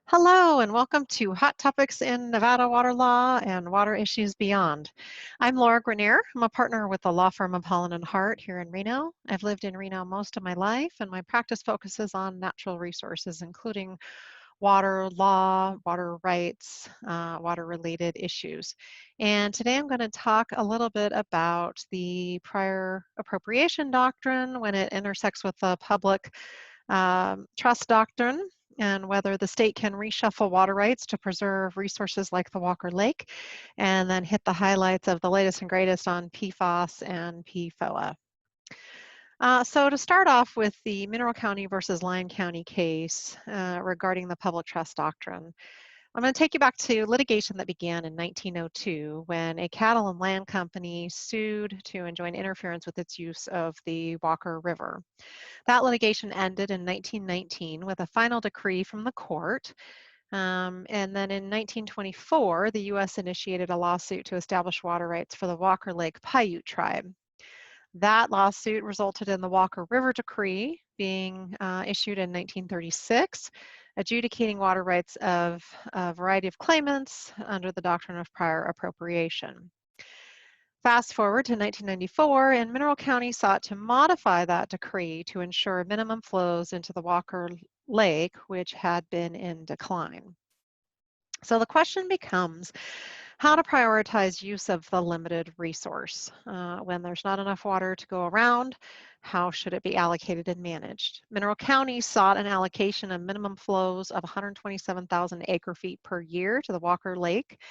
Hello and welcome to Hot Topics in Nevada Water Law and Water Issues Beyond. I'm Laura Granier. I'm a partner with the law firm of Holland & Hart here in Reno. I've lived in Reno most of my life and my practice focuses on natural resources, including water law, water rights, water-related issues. And today I'm going to talk a little bit about the prior appropriation doctrine when it intersects with the public trust doctrine and whether the state can reshuffle water rights to preserve resources like the Walker Lake, and then hit the highlights of the latest and greatest on Pfos and PFOA. So to start off with the Mineral County versus Lyon County case regarding the public trust doctrine, I'm going to take you back to litigation that began in 1902 when a cattle and land company sued to enjoin interference with its use of the Walker River. That litigation ended in 1919 with a final decree from the court. And then in 1924, the U.S. initiated a lawsuit to establish water rights for the Walker Lake Paiute tribe. That lawsuit resulted in the Walker River Decree being issued in 1936, adjudicating water rights of a variety of claimants under the doctrine of prior appropriation. Fast forward to 1994, and Mineral County sought to modify that decree to ensure minimum flows into the Walker Lake, which had been in decline. So the question becomes how to prioritize use of the limited resource. When there's not enough water to go around, how should it be allocated and managed? Mineral County sought an allocation of minimum flows of 127,000 acre feet per year to the Walker Lake.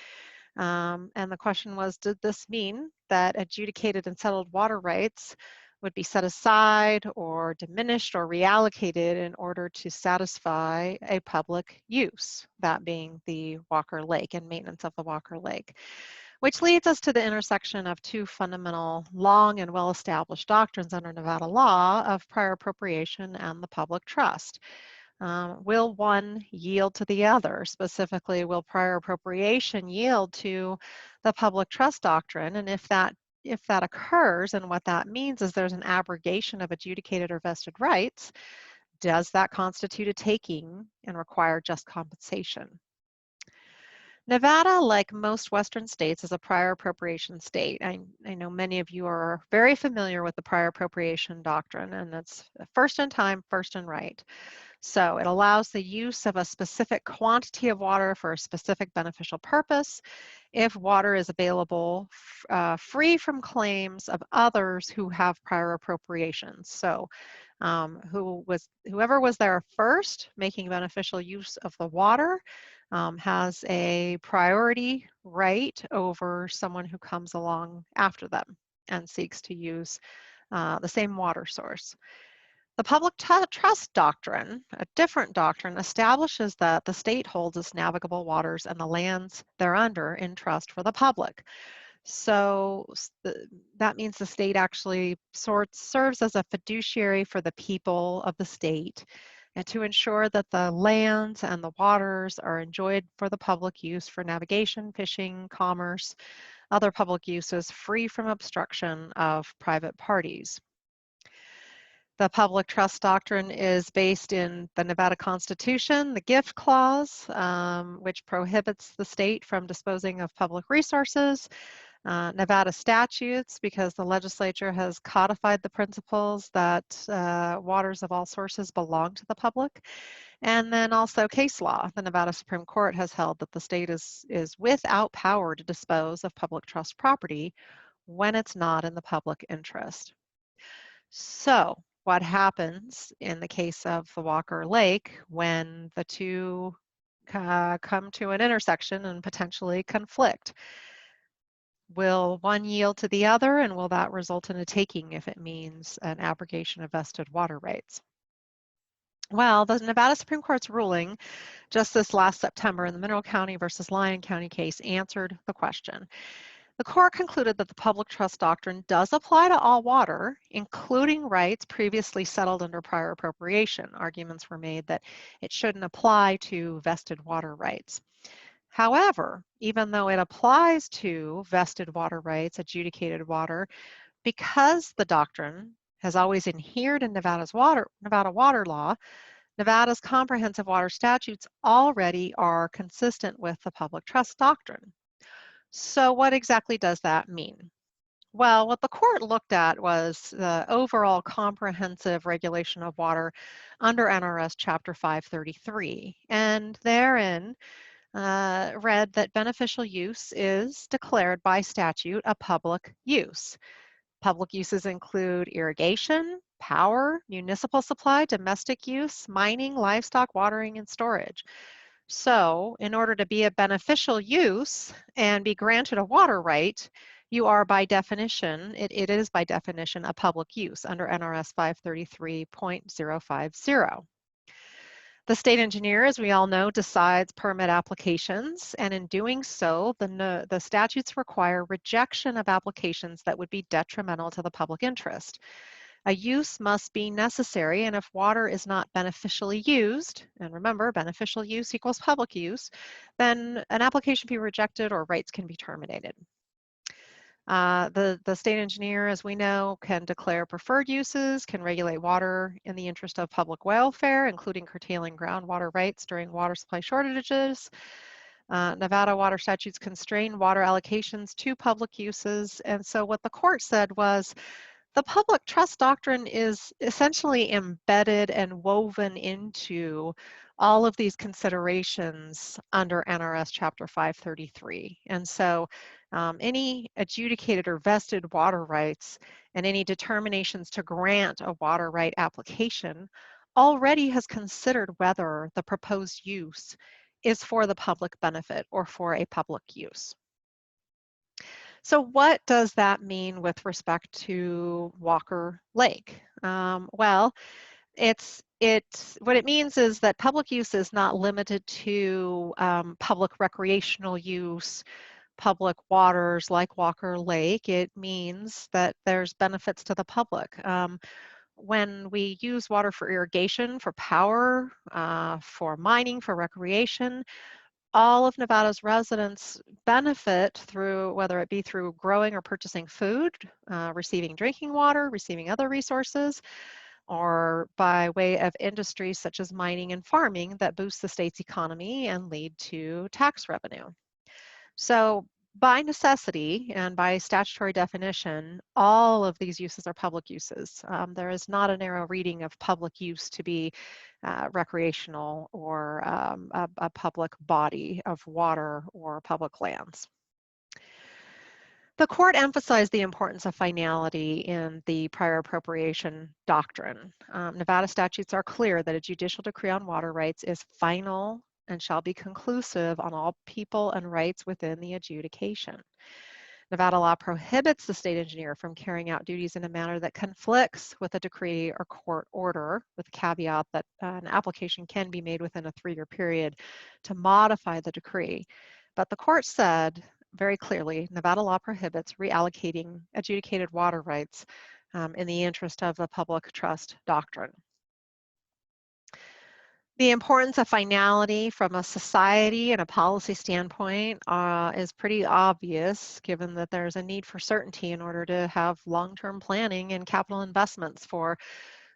And the question was, did this mean that adjudicated and settled water rights would be set aside or diminished or reallocated in order to satisfy a public use, that being the Walker Lake and maintenance of the Walker Lake? Which leads us to the intersection of two fundamental, long and well-established doctrines under Nevada law of prior appropriation and the public trust. Will one yield to the other? Specifically, will prior appropriation yield to the public trust doctrine? And if that occurs, and what that means is there's an abrogation of adjudicated or vested rights, does that constitute a taking and require just compensation? Nevada, like most Western states, is a prior appropriation state. I know many of you are very familiar with the prior appropriation doctrine, and it's first in time, first in right. So it allows the use of a specific quantity of water for a specific beneficial purpose if water is available free from claims of others who have prior appropriations. So whoever was there first making beneficial use of the water has a priority right over someone who comes along after them and seeks to use the same water source. The public trust doctrine, a different doctrine, establishes that the state holds its navigable waters and the lands thereunder in trust for the public. So that means the state actually serves as a fiduciary for the people of the state and to ensure that the lands and the waters are enjoyed for the public use for navigation, fishing, commerce, other public uses free from obstruction of private parties. The public trust doctrine is based in the Nevada Constitution, the gift clause, which prohibits the state from disposing of public resources, Nevada statutes, because the legislature has codified the principles that waters of all sources belong to the public, and then also case law. The Nevada Supreme Court has held that the state is without power to dispose of public trust property when it's not in the public interest. So what happens in the case of the Walker Lake when the two come to an intersection and potentially conflict? Will one yield to the other, and will that result in a taking if it means an abrogation of vested water rights? Well, the Nevada Supreme Court's ruling just this last September in the Mineral County versus Lyon County case answered the question. The court concluded that the public trust doctrine does apply to all water, including rights previously settled under prior appropriation. Arguments were made that it shouldn't apply to vested water rights. However, even though it applies to vested water rights, adjudicated water, because the doctrine has always adhered in Nevada water law, Nevada's comprehensive water statutes already are consistent with the public trust doctrine. So what exactly does that mean? Well, what the court looked at was the overall comprehensive regulation of water under NRS Chapter 533, and therein read that beneficial use is declared by statute a public use. Public uses include irrigation, power, municipal supply, domestic use, mining, livestock, watering, and storage. So, in order to be a beneficial use and be granted a water right, you are by definition, it is by definition a public use under NRS 533.050. The state engineer, as we all know, decides permit applications, and in doing so, the statutes require rejection of applications that would be detrimental to the public interest. A use must be necessary, and if water is not beneficially used, and remember, beneficial use equals public use, then an application can be rejected or rights can be terminated. The state engineer, as we know, can declare preferred uses, can regulate water in the interest of public welfare, including curtailing groundwater rights during water supply shortages. Nevada water statutes constrain water allocations to public uses, and so what the court said was, the public trust doctrine is essentially embedded and woven into all of these considerations under NRS Chapter 533. And so any adjudicated or vested water rights and any determinations to grant a water right application already has considered whether the proposed use is for the public benefit or for a public use. So what does that mean with respect to Walker Lake? Well, what it means is that public use is not limited to public recreational use, public waters like Walker Lake. It means that there's benefits to the public. When we use water for irrigation, for power, for mining, for recreation, all of Nevada's residents benefit through, whether it be through growing or purchasing food, receiving drinking water, receiving other resources, or by way of industries such as mining and farming that boost the state's economy and lead to tax revenue. So by necessity and by statutory definition, all of these uses are public uses. There is not a narrow reading of public use to be recreational or a public body of water or public lands. The court emphasized the importance of finality in the prior appropriation doctrine. Nevada statutes are clear that a judicial decree on water rights is final and shall be conclusive on all people and rights within the adjudication. Nevada law prohibits the state engineer from carrying out duties in a manner that conflicts with a decree or court order, with the caveat that an application can be made within a 3-year period to modify the decree. But the court said very clearly, Nevada law prohibits reallocating adjudicated water rights in the interest of the public trust doctrine. The importance of finality from a society and a policy standpoint is pretty obvious, given that there's a need for certainty in order to have long-term planning and capital investments for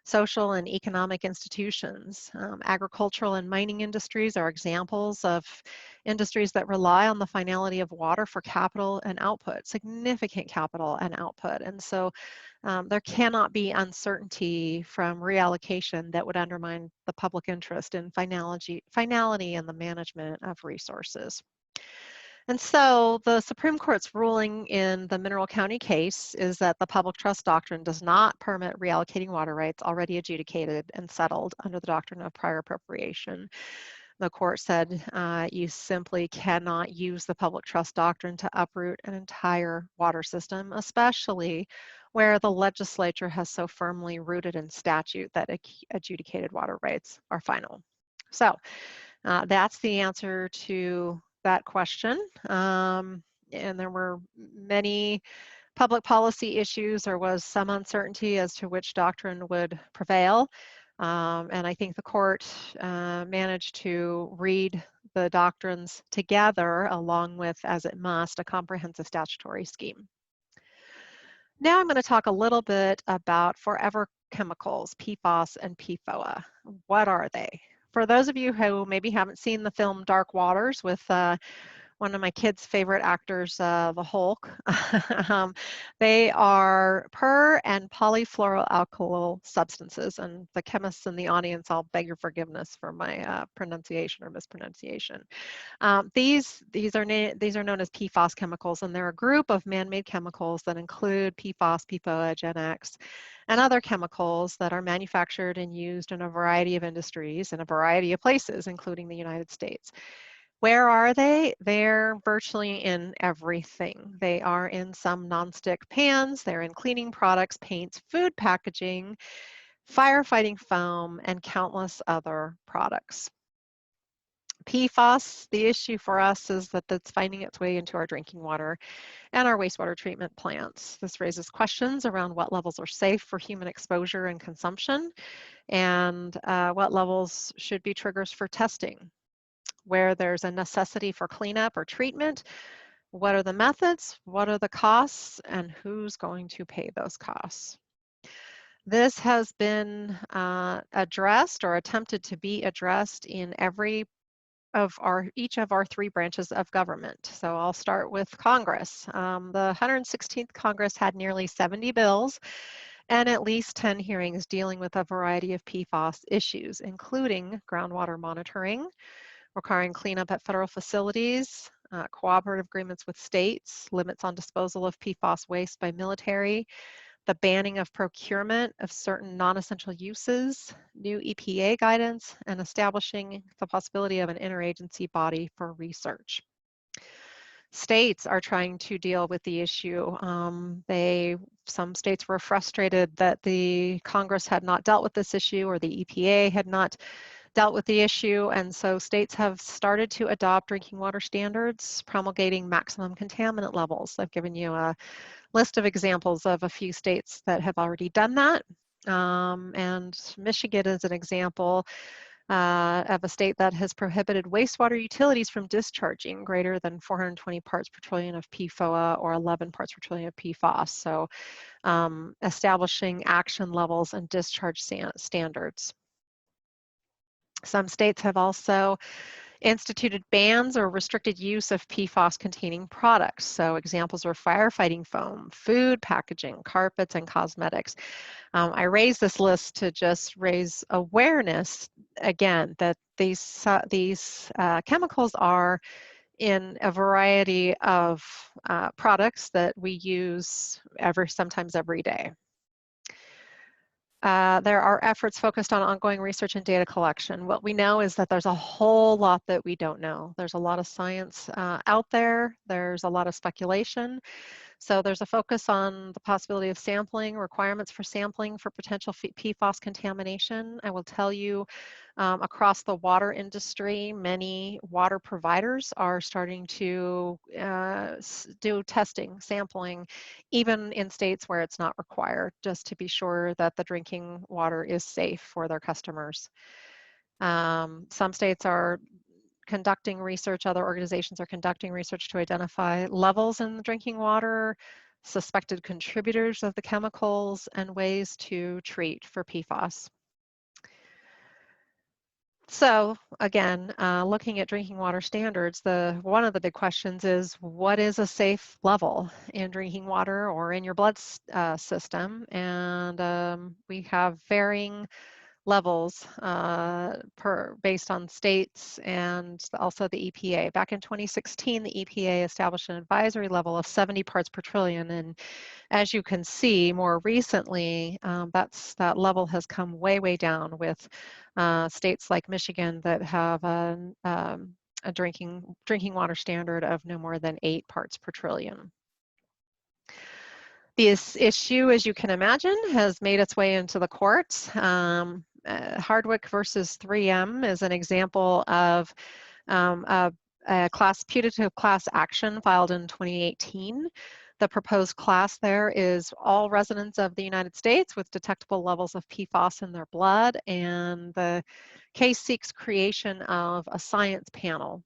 social and economic institutions. Agricultural and mining industries are examples of industries that rely on the finality of water for capital and output, significant capital and output. And so there cannot be uncertainty from reallocation that would undermine the public interest in finality in the management of resources. And so the Supreme Court's ruling in the Mineral County case is that the public trust doctrine does not permit reallocating water rights already adjudicated and settled under the doctrine of prior appropriation. The court said you simply cannot use the public trust doctrine to uproot an entire water system, especially where the legislature has so firmly rooted in statute that adjudicated water rights are final. So that's the answer to that question. And there were many public policy issues. There was some uncertainty as to which doctrine would prevail. And I think the court managed to read the doctrines together along with, as it must, a comprehensive statutory scheme. Now I'm going to talk a little bit about forever chemicals, PFOS and PFOA. What are they? For those of you who maybe haven't seen the film Dark Waters with one of my kids' favorite actors, the Hulk. They are per and polyfluoroalkyl substances, and the chemists in the audience, I'll beg your forgiveness for my pronunciation or mispronunciation. These are known as PFOS chemicals, and they're a group of man-made chemicals that include PFOS, PFOA, Gen X, and other chemicals that are manufactured and used in a variety of industries in a variety of places, including the United States. Where are they? They're virtually in everything. They are in some nonstick pans, they're in cleaning products, paints, food packaging, firefighting foam, and countless other products. PFOS, the issue for us is that it's finding its way into our drinking water and our wastewater treatment plants. This raises questions around what levels are safe for human exposure and consumption, and what levels should be triggers for testing. Where there's a necessity for cleanup or treatment, what are the methods, what are the costs, and who's going to pay those costs? This has been addressed or attempted to be addressed in each of our three branches of government. So I'll start with Congress. The 116th Congress had nearly 70 bills and at least 10 hearings dealing with a variety of PFOS issues, including groundwater monitoring, requiring cleanup at federal facilities, cooperative agreements with states, limits on disposal of PFOS waste by military, the banning of procurement of certain non-essential uses, new EPA guidance, and establishing the possibility of an interagency body for research. States are trying to deal with the issue. Some states were frustrated that the Congress had not dealt with this issue or the EPA had not dealt with the issue, and so states have started to adopt drinking water standards, promulgating maximum contaminant levels. I've given you a list of examples of a few states that have already done that, and Michigan is an example of a state that has prohibited wastewater utilities from discharging greater than 420 parts per trillion of PFOA or 11 parts per trillion of PFOS. So establishing action levels and discharge standards. Some states have also instituted bans or restricted use of PFOS-containing products. So examples are firefighting foam, food packaging, carpets, and cosmetics. I raise this list to just raise awareness, again, that these chemicals are in a variety of products that we use sometimes every day. There are efforts focused on ongoing research and data collection. What we know is that there's a whole lot that we don't know. There's a lot of science out there. There's a lot of speculation. So there's a focus on the possibility of sampling, requirements for sampling for potential PFOS contamination. I will tell you, across the water industry, many water providers are starting to do testing, sampling, even in states where it's not required, just to be sure that the drinking water is safe for their customers. Some states are conducting research, other organizations are conducting research to identify levels in the drinking water, suspected contributors of the chemicals, and ways to treat for PFOS. So again, looking at drinking water standards, one of the big questions is, what is a safe level in drinking water or in your blood system? And we have varying levels based on states and also the EPA. Back in 2016, the EPA established an advisory level of 70 parts per trillion, and as you can see, more recently, that level has come way down with states like Michigan that have a drinking water standard of no more than 8 parts per trillion. This issue, as you can imagine, has made its way into the courts. Hardwick versus 3M is an example of a putative class action filed in 2018. The proposed class there is all residents of the United States with detectable levels of PFOS in their blood, and the case seeks creation of a science panel.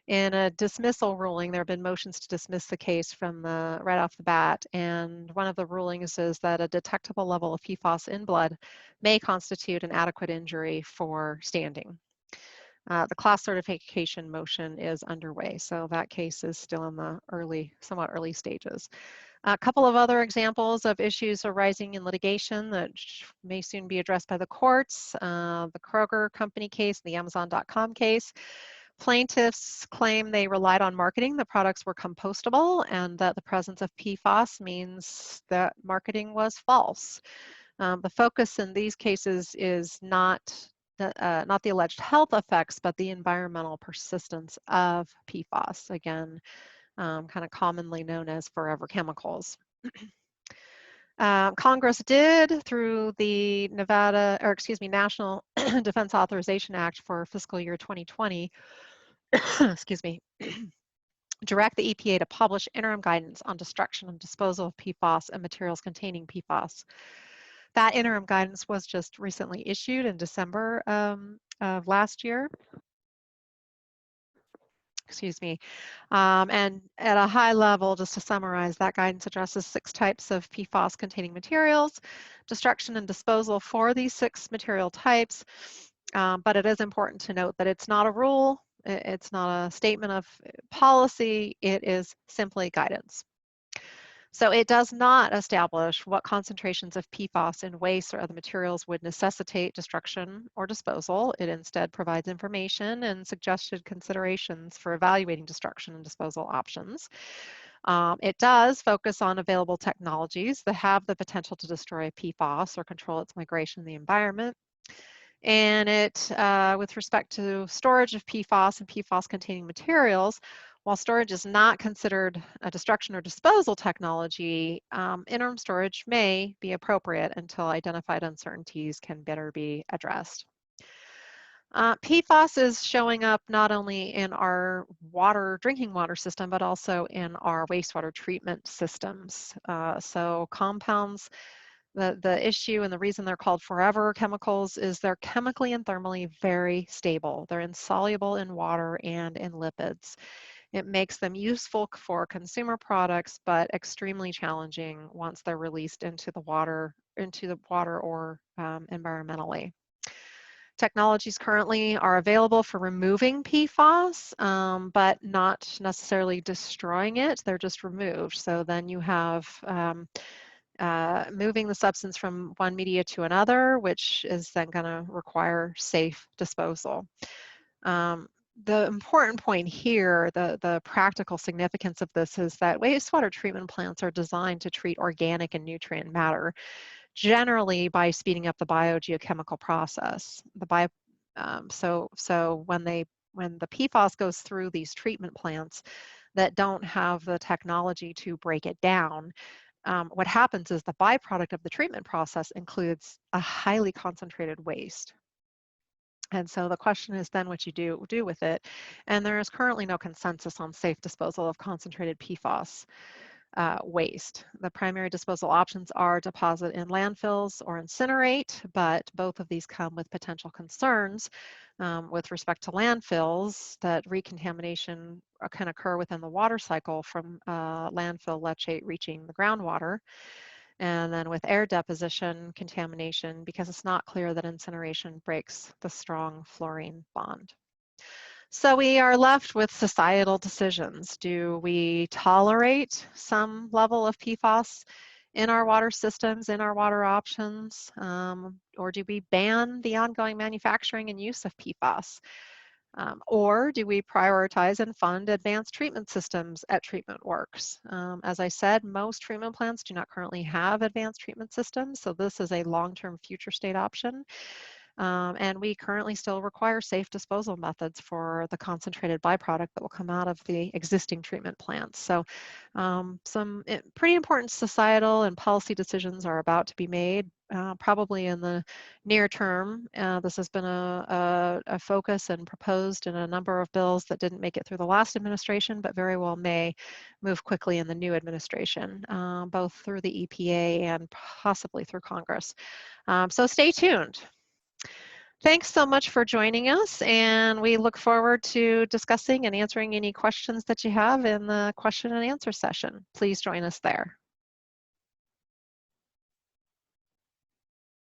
In a dismissal ruling, there have been motions to dismiss the case from right off the bat, and one of the rulings is that a detectable level of PFOS in blood may constitute an adequate injury for standing. The class certification motion is underway, so that case is still in the somewhat early stages. A couple of other examples of issues arising in litigation that may soon be addressed by the courts, the Kroger company case, the Amazon.com case. Plaintiffs claim they relied on marketing, the products were compostable, and that the presence of PFOS means that marketing was false. The focus in these cases is not the alleged health effects, but the environmental persistence of PFOS, again, kind of commonly known as forever chemicals. Congress did, through the National Defense Authorization Act for fiscal year 2020, excuse me, direct the EPA to publish interim guidance on destruction and disposal of PFOS and materials containing PFOS. That interim guidance was just recently issued in December of last year. Excuse me. And at a high level, just to summarize, that guidance addresses 6 types of PFOS containing materials, destruction and disposal for these 6 material types. But it is important to note that it's not a rule, it's not a statement of policy, it is simply guidance. So it does not establish what concentrations of PFOS in waste or other materials would necessitate destruction or disposal. It instead provides information and suggested considerations for evaluating destruction and disposal options. It does focus on available technologies that have the potential to destroy PFOS or control its migration in the environment. And it, with respect to storage of PFOS and PFOS-containing materials, while storage is not considered a destruction or disposal technology, interim storage may be appropriate until identified uncertainties can better be addressed. PFOS is showing up not only in our drinking water system, but also in our wastewater treatment systems. So compounds, the issue and the reason they're called forever chemicals is they're chemically and thermally very stable. They're insoluble in water and in lipids. It makes them useful for consumer products, but extremely challenging once they're released into the water or environmentally. Technologies currently are available for removing PFOS, but not necessarily destroying it. They're just removed. So then you have moving the substance from one media to another, which is then going to require safe disposal. The important point here, the practical significance of this is that wastewater treatment plants are designed to treat organic and nutrient matter, generally by speeding up the biogeochemical process. So when the PFOS goes through these treatment plants that don't have the technology to break it down, what happens is the byproduct of the treatment process includes a highly concentrated waste. And so the question is then what you do with it. And there is currently no consensus on safe disposal of concentrated PFOS waste. The primary disposal options are deposit in landfills or incinerate, but both of these come with potential concerns with respect to landfills, that recontamination can occur within the water cycle from landfill leachate reaching the groundwater. And then with air deposition contamination, because it's not clear that incineration breaks the strong fluorine bond. So we are left with societal decisions. Do we tolerate some level of PFOS in our water systems, in our water options, or do we ban the ongoing manufacturing and use of PFOS? Or do we prioritize and fund advanced treatment systems at treatment works? As I said, most treatment plants do not currently have advanced treatment systems, so this is a long-term future state option. And we currently still require safe disposal methods for the concentrated byproduct that will come out of the existing treatment plants. So some pretty important societal and policy decisions are about to be made, probably in the near term. This has been a focus and proposed in a number of bills that didn't make it through the last administration, but very well may move quickly in the new administration, both through the EPA and possibly through Congress. So stay tuned. Thanks so much for joining us, and we look forward to discussing and answering any questions that you have in the question and answer session. Please join us there.